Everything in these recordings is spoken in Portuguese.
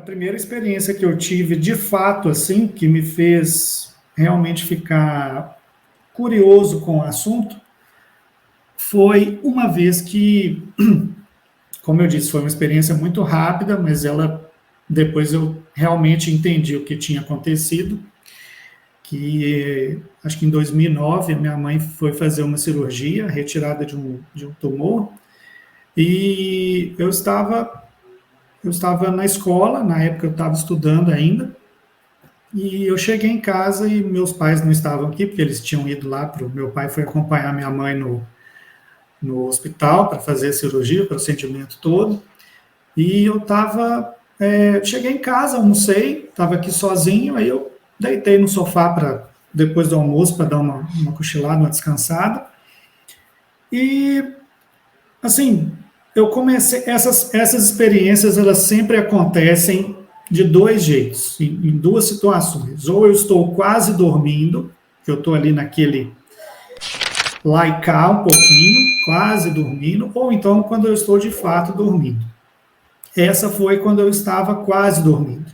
primeira experiência que eu tive, de fato, assim, que me fez realmente ficar curioso com o assunto, foi uma vez que, como eu disse, foi uma experiência muito rápida, mas ela, depois eu realmente entendi o que tinha acontecido, que acho que em 2009 a minha mãe foi fazer uma cirurgia, retirada de um tumor, e eu estava na escola, na época eu estava estudando ainda, e eu cheguei em casa e meus pais não estavam aqui, porque eles tinham ido lá, meu pai foi acompanhar minha mãe no hospital para fazer a cirurgia, o procedimento todo, e eu cheguei em casa, almocei, estava aqui sozinho, aí eu deitei no sofá depois do almoço, para dar uma cochilada, uma descansada, e, assim, eu comecei, essas experiências, elas sempre acontecem de dois jeitos, em duas situações. Ou eu estou quase dormindo, que eu estou ali naquele lá e cá um pouquinho, quase dormindo, ou então quando eu estou de fato dormindo. Essa foi quando eu estava quase dormindo.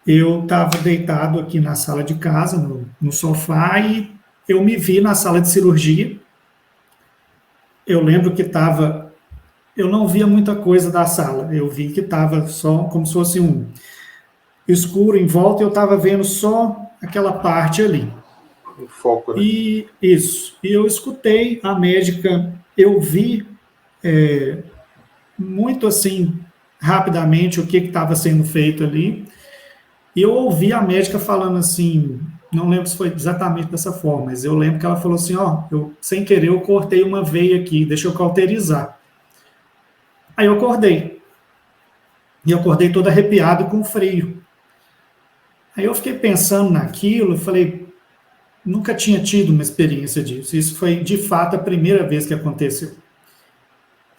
Eu estava deitado aqui na sala de casa, no sofá, e eu me vi na sala de cirurgia. Eu lembro que eu não via muita coisa da sala, eu vi que estava só como se fosse um escuro em volta, e eu estava vendo só aquela parte ali. Um foco, né? E isso, e eu escutei a médica, eu vi muito assim, rapidamente, o que estava sendo feito ali, e eu ouvi a médica falando assim, não lembro se foi exatamente dessa forma, mas eu lembro que ela falou assim, ó, eu, sem querer, eu cortei uma veia aqui, deixa eu cauterizar. Aí eu acordei. E eu acordei todo arrepiado e com frio. Aí eu fiquei pensando naquilo, falei, nunca tinha tido uma experiência disso. Isso foi, de fato, a primeira vez que aconteceu.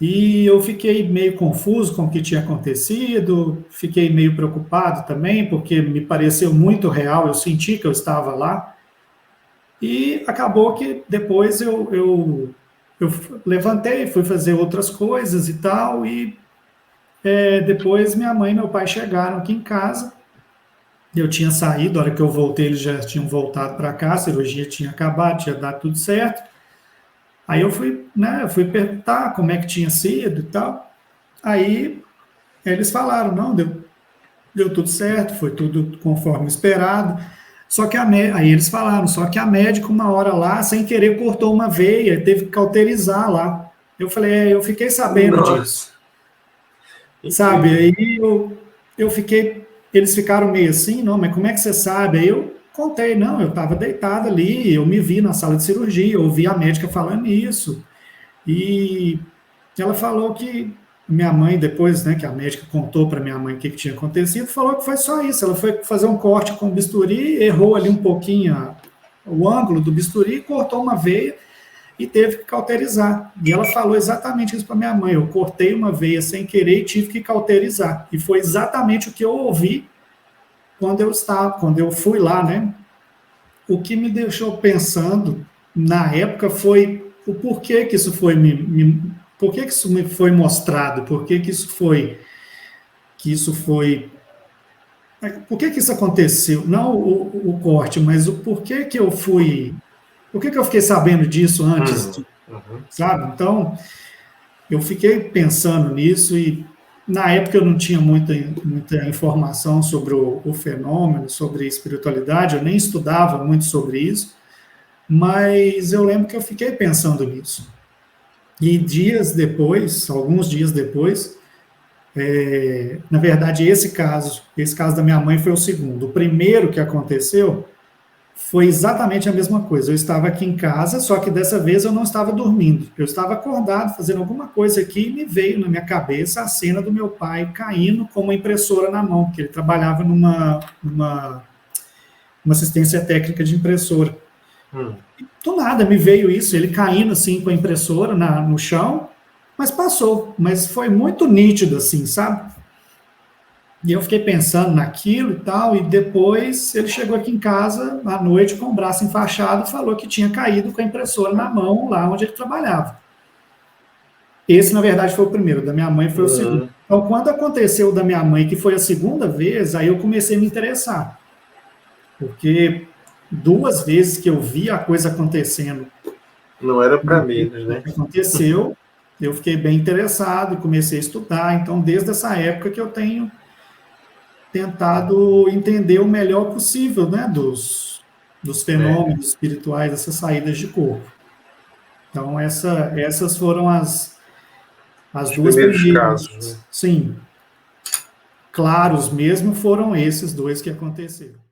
E eu fiquei meio confuso com o que tinha acontecido, fiquei meio preocupado também, porque me pareceu muito real, eu senti que eu estava lá. E acabou que depois eu levantei, fui fazer outras coisas e tal, e depois minha mãe e meu pai chegaram aqui em casa. Eu tinha saído, a hora que eu voltei, eles já tinham voltado para cá, a cirurgia tinha acabado, tinha dado tudo certo. Aí eu fui, né, eu fui perguntar como é que tinha sido e tal. Aí eles falaram, não, deu tudo certo, foi tudo conforme esperado. Só que aí eles falaram, só que a médica, uma hora lá, sem querer, cortou uma veia, teve que cauterizar lá. Eu falei, eu fiquei sabendo disso. Nossa, Sabe, incrível. aí eu fiquei, eles ficaram meio assim, não, mas como é que você sabe? Aí eu contei, não, eu estava deitado ali, eu me vi na sala de cirurgia, eu ouvi a médica falando isso, e ela falou que minha mãe, depois, né, que a médica contou para minha mãe o que tinha acontecido, falou que foi só isso, ela foi fazer um corte com o bisturi, errou ali um pouquinho o ângulo do bisturi, cortou uma veia, e teve que cauterizar. E ela falou exatamente isso para minha mãe. Eu cortei uma veia sem querer e tive que cauterizar. E foi exatamente o que eu ouvi quando eu fui lá, né? O que me deixou pensando na época foi o porquê que isso foi por que isso me foi mostrado, por que isso foi por que isso aconteceu? Não o corte, mas o porquê que eu fui, por que eu fiquei sabendo disso antes, Uhum. sabe? Então, eu fiquei pensando nisso e na época eu não tinha muita informação sobre o fenômeno, sobre espiritualidade, eu nem estudava muito sobre isso, mas eu lembro que eu fiquei pensando nisso. E alguns dias depois, na verdade esse caso da minha mãe foi o segundo. O primeiro que aconteceu foi exatamente a mesma coisa. Eu estava aqui em casa, só que dessa vez eu não estava dormindo. Eu estava acordado, fazendo alguma coisa aqui, e me veio na minha cabeça a cena do meu pai caindo com uma impressora na mão, porque ele trabalhava numa uma assistência técnica de impressora. Do nada me veio isso, ele caindo assim com a impressora no chão, mas passou. Mas foi muito nítido assim, sabe? E eu fiquei pensando naquilo e tal, e depois ele chegou aqui em casa à noite com o braço enfaixado e falou que tinha caído com a impressora na mão lá onde ele trabalhava. Esse, na verdade, foi o primeiro, da minha mãe foi o segundo. Então, quando aconteceu o da minha mãe, que foi a segunda vez, aí eu comecei a me interessar. Porque 2 vezes que eu vi a coisa acontecendo, não era para menos, né? Aconteceu, eu fiquei bem interessado e comecei a estudar. Então, desde essa época que eu tenho tentado entender o melhor possível, né, dos fenômenos espirituais, dessas saídas de corpo. Então, essas foram as Os duas primeiros primeiras. casos, né? Sim, claros mesmo foram esses 2 que aconteceram.